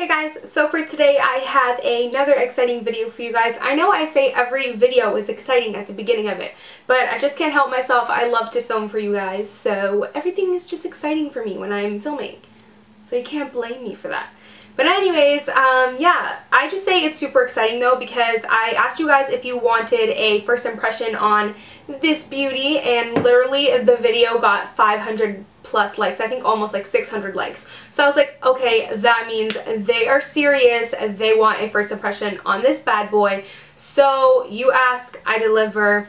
Hey guys, so for today I have another exciting video for you guys. I know I say every video is exciting at the beginning of it, but I just can't help myself. I love to film for you guys, so everything is just exciting for me when I'm filming. So you can't blame me for that. But anyways, yeah, I just say it's super exciting though because I asked you guys if you wanted a first impression on this beauty, and literally the video got 500 plus likes. I think almost like 600 likes. So I was like, okay, that means they are serious. They want a first impression on this bad boy. So you ask, I deliver.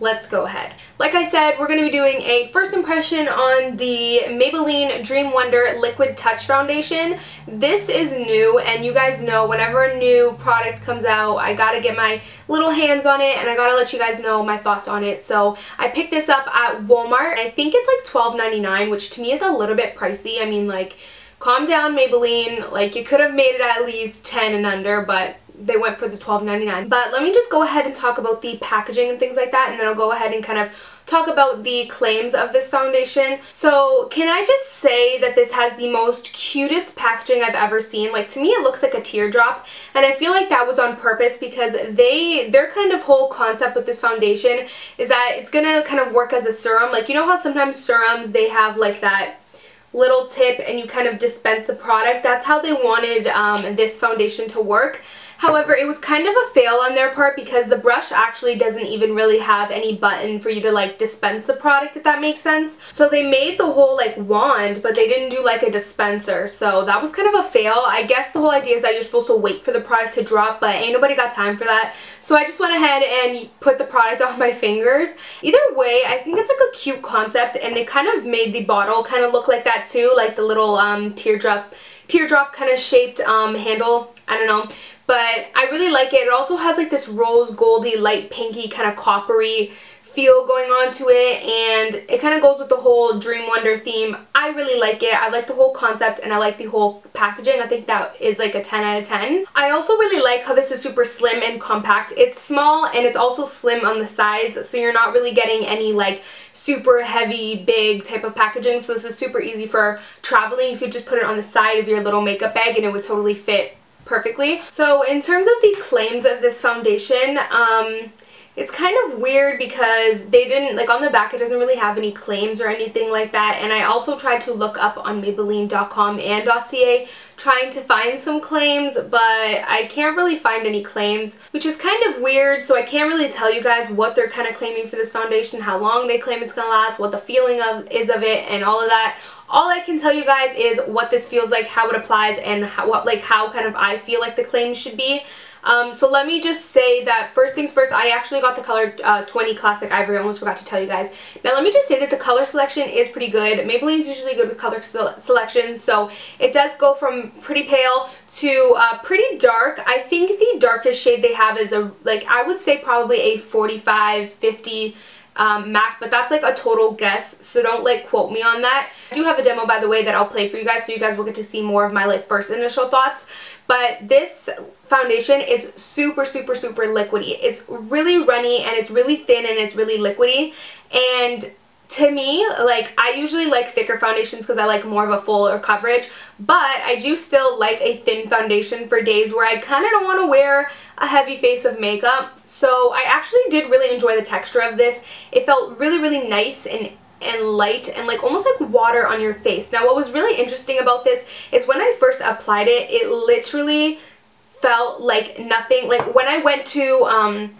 Let's go ahead. Like I said, we're going to be doing a first impression on the Maybelline Dream Wonder Liquid Touch Foundation. This is new, and you guys know whenever a new product comes out, I gotta get my little hands on it and I gotta let you guys know my thoughts on it. So I picked this up at Walmart. I think it's like $12.99, which to me is a little bit pricey. I mean, like, calm down, Maybelline. Like, you could have made it at least 10 and under, but they went for the $12.99. But let me just go ahead and talk about the packaging and things like that, and then I'll go ahead and kind of talk about the claims of this foundation. So can I just say that this has the most cutest packaging I've ever seen. Like, to me it looks like a teardrop, and I feel like that was on purpose because their kind of whole concept with this foundation is that it's gonna kind of work as a serum. Like, you know how sometimes serums, they have like that little tip and you kind of dispense the product? That's how they wanted this foundation to work. However, it was kind of a fail on their part because the brush actually doesn't even really have any button for you to like dispense the product, if that makes sense. So they made the whole like wand, but they didn't do like a dispenser. So that was kind of a fail. I guess the whole idea is that you're supposed to wait for the product to drop, but ain't nobody got time for that. So I just went ahead and put the product on my fingers. Either way, I think it's like a cute concept, and they kind of made the bottle kind of look like that too, like the little teardrop kind of shaped handle. I don't know. But I really like it. It also has like this rose goldy, light pinky, kind of coppery feel going on to it, and it kind of goes with the whole Dream Wonder theme. I really like it. I like the whole concept, and I like the whole packaging. I think that is like a 10 out of 10. I also really like how this is super slim and compact. It's small and it's also slim on the sides, so you're not really getting any like super heavy, big type of packaging. So this is super easy for traveling. You could just put it on the side of your little makeup bag and it would totally fit perfectly. So in terms of the claims of this foundation, it's kind of weird because they didn't, like, on the back it doesn't really have any claims or anything like that, and I also tried to look up on Maybelline.com and .ca trying to find some claims, but I can't really find any claims, which is kind of weird. So I can't really tell you guys what they're kind of claiming for this foundation, how long they claim it's gonna last, what the feeling is of it, and all of that. All I can tell you guys is what this feels like, how it applies, and how kind of I feel like the claims should be. So let me just say that first things first, I actually got the color 20 Classic Ivory. I almost forgot to tell you guys. Now let me just say that the color selection is pretty good. Maybelline's usually good with color selection, so it does go from pretty pale to pretty dark. I think the darkest shade they have is I would say probably a 45, 50 MAC, but that's like a total guess, so don't like quote me on that. I do have a demo, by the way, that I'll play for you guys, so you guys will get to see more of my like first initial thoughts. But this foundation is super, super, super liquidy. It's really runny, and it's really thin, and it's really liquidy. And to me, like, I usually like thicker foundations because I like more of a fuller coverage, but I do still like a thin foundation for days where I kind of don't want to wear a heavy face of makeup. So I actually did really enjoy the texture of this. It felt really, really nice and light, and like almost like water on your face. Now what was really interesting about this is when I first applied it, it literally felt like nothing. Like when I went to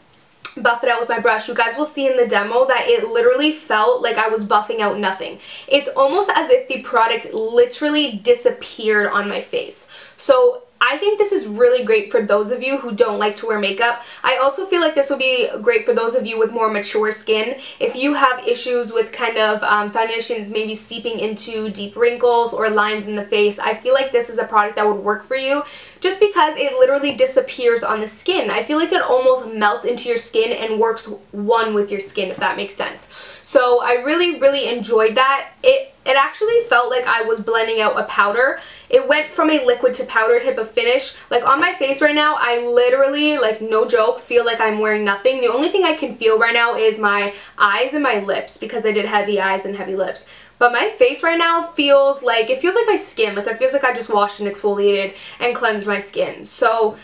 buff it out with my brush, you guys will see in the demo that it literally felt like I was buffing out nothing. It's almost as if the product literally disappeared on my face. So I think this is really great for those of you who don't like to wear makeup. I also feel like this will be great for those of you with more mature skin. If you have issues with kind of foundations maybe seeping into deep wrinkles or lines in the face, I feel like this is a product that would work for you just because it literally disappears on the skin. I feel like it almost melts into your skin and works one with your skin, if that makes sense. So I really, really enjoyed that. It actually felt like I was blending out a powder. It went from a liquid to powder type of finish. Like on my face right now, I literally, like no joke, feel like I'm wearing nothing. The only thing I can feel right now is my eyes and my lips because I did heavy eyes and heavy lips. But my face right now feels like my skin. Like, it feels like I just washed and exfoliated and cleansed my skin. So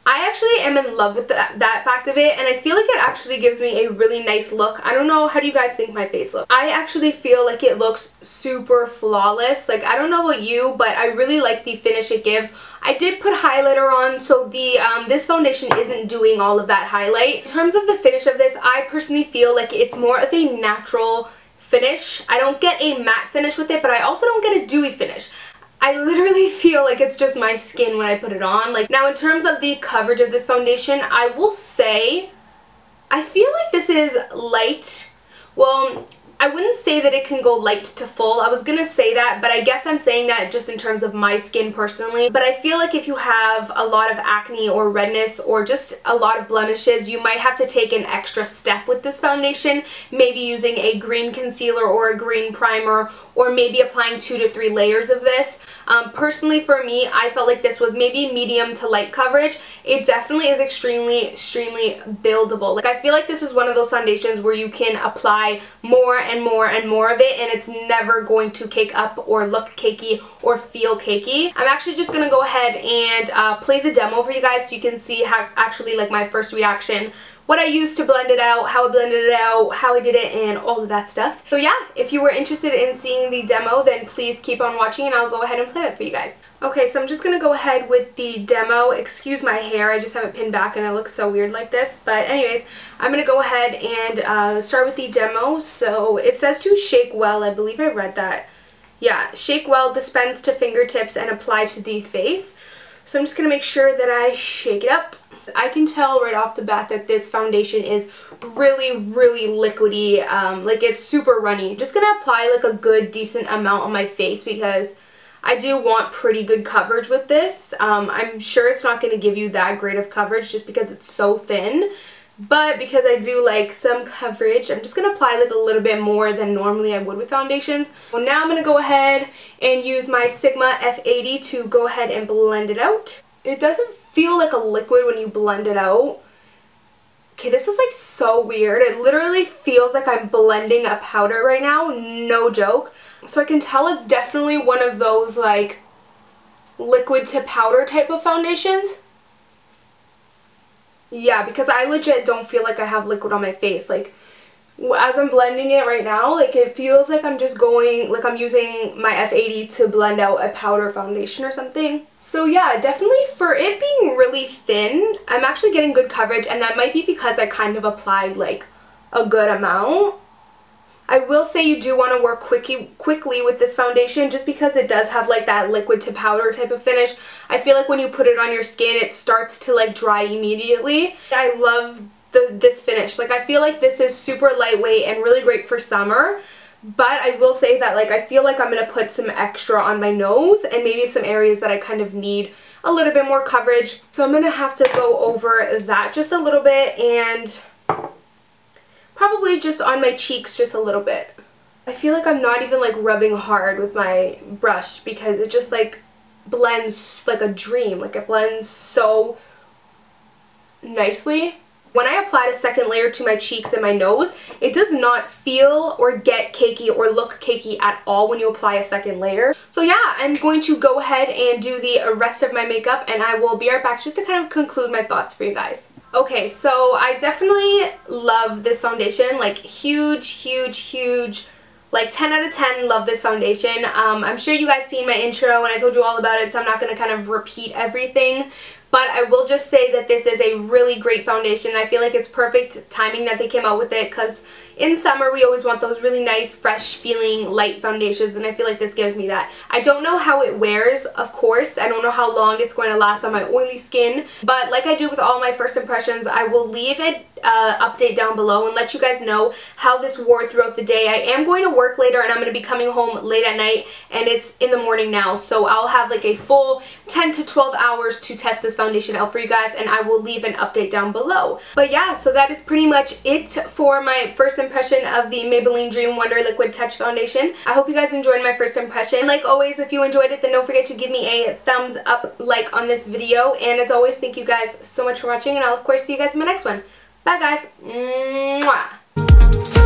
I actually am in love with that fact of it, and I feel like it actually gives me a really nice look. I don't know, how do you guys think my face looks? I actually feel like it looks super flawless. Like, I don't know about you, but I really like the finish it gives. I did put highlighter on, so this foundation isn't doing all of that highlight. In terms of the finish of this, I personally feel like it's more of a natural finish. I don't get a matte finish with it, but I also don't get a dewy finish. I literally feel like it's just my skin when I put it on. Like, now in terms of the coverage of this foundation, I will say I feel like this is light. Well, I wouldn't say that it can go light to full. I was gonna say that, but I guess I'm saying that just in terms of my skin personally. But I feel like if you have a lot of acne or redness or just a lot of blemishes, you might have to take an extra step with this foundation. Maybe using a green concealer or a green primer, or maybe applying 2 to 3 layers of this. Personally for me, I felt like this was maybe medium to light coverage. It definitely is extremely buildable. Like, I feel like this is one of those foundations where you can apply more and more and more of it, and it's never going to cake up or look cakey or feel cakey. I'm actually just gonna go ahead and play the demo for you guys so you can see how actually, like, my first reaction, what I used to blend it out, how I blended it out, how I did it, and all of that stuff. So yeah, if you were interested in seeing the demo, then please keep on watching and I'll go ahead and play that for you guys. Okay, so I'm just going to go ahead with the demo. Excuse my hair, I just have it pinned back and it looks so weird like this. But anyways, I'm going to go ahead and start with the demo. So it says to shake well, I believe I read that. Yeah, shake well, dispense to fingertips, and apply to the face. So I'm just going to make sure that I shake it up. I can tell right off the bat that this foundation is really liquidy, like it's super runny. Just gonna apply like a good decent amount on my face because I do want pretty good coverage with this. I'm sure it's not going to give you that great of coverage just because it's so thin, but because I do like some coverage, I'm just going to apply like a little bit more than normally I would with foundations. Well, now I'm going to go ahead and use my Sigma F80 to go ahead and blend it out. It doesn't feel like a liquid when you blend it out. Okay, this is like so weird. It literally feels like I'm blending a powder right now, no joke. So I can tell it's definitely one of those like liquid to powder type of foundations. Yeah, because I legit don't feel like I have liquid on my face. Like, as I'm blending it right now, like it feels like I'm just going, like I'm using my F80 to blend out a powder foundation or something. So yeah, definitely for it being really thin, I'm actually getting good coverage, and that might be because I kind of applied like a good amount. I will say you do want to work quickly with this foundation just because it does have like that liquid to powder type of finish. I feel like when you put it on your skin, it starts to like dry immediately. I love this finish. Like, I feel like this is super lightweight and really great for summer. But I will say that, like, I feel like I'm going to put some extra on my nose and maybe some areas that I kind of need a little bit more coverage. So I'm going to have to go over that just a little bit and probably just on my cheeks just a little bit. I feel like I'm not even, like, rubbing hard with my brush because it just, like, blends like a dream. Like, it blends so nicely. When I applied a second layer to my cheeks and my nose, it does not feel or get cakey or look cakey at all when you apply a second layer. So yeah, I'm going to go ahead and do the rest of my makeup, and I will be right back just to kind of conclude my thoughts for you guys. Okay, so I definitely love this foundation, like huge, like 10 out of 10 love this foundation. I'm sure you guys seen my intro and I told you all about it, so I'm not going to kind of repeat everything. But I will just say that this is a really great foundation. I feel like it's perfect timing that they came out with it because in summer we always want those really nice, fresh feeling light foundations, and I feel like this gives me that. I don't know how it wears, of course. I don't know how long it's going to last on my oily skin, but like I do with all my first impressions, I will leave an update down below and let you guys know how this wore throughout the day. I am going to work later and I'm going to be coming home late at night, and it's in the morning now, so I'll have like a full 10 to 12 hours to test this foundation out for you guys, and I will leave an update down below. But yeah, so that is pretty much it for my first impression of the Maybelline Dream Wonder Liquid Touch Foundation. I hope you guys enjoyed my first impression. Like always, if you enjoyed it, then don't forget to give me a thumbs up like on this video, and as always, thank you guys so much for watching, and I'll of course see you guys in my next one. Bye guys. Mwah.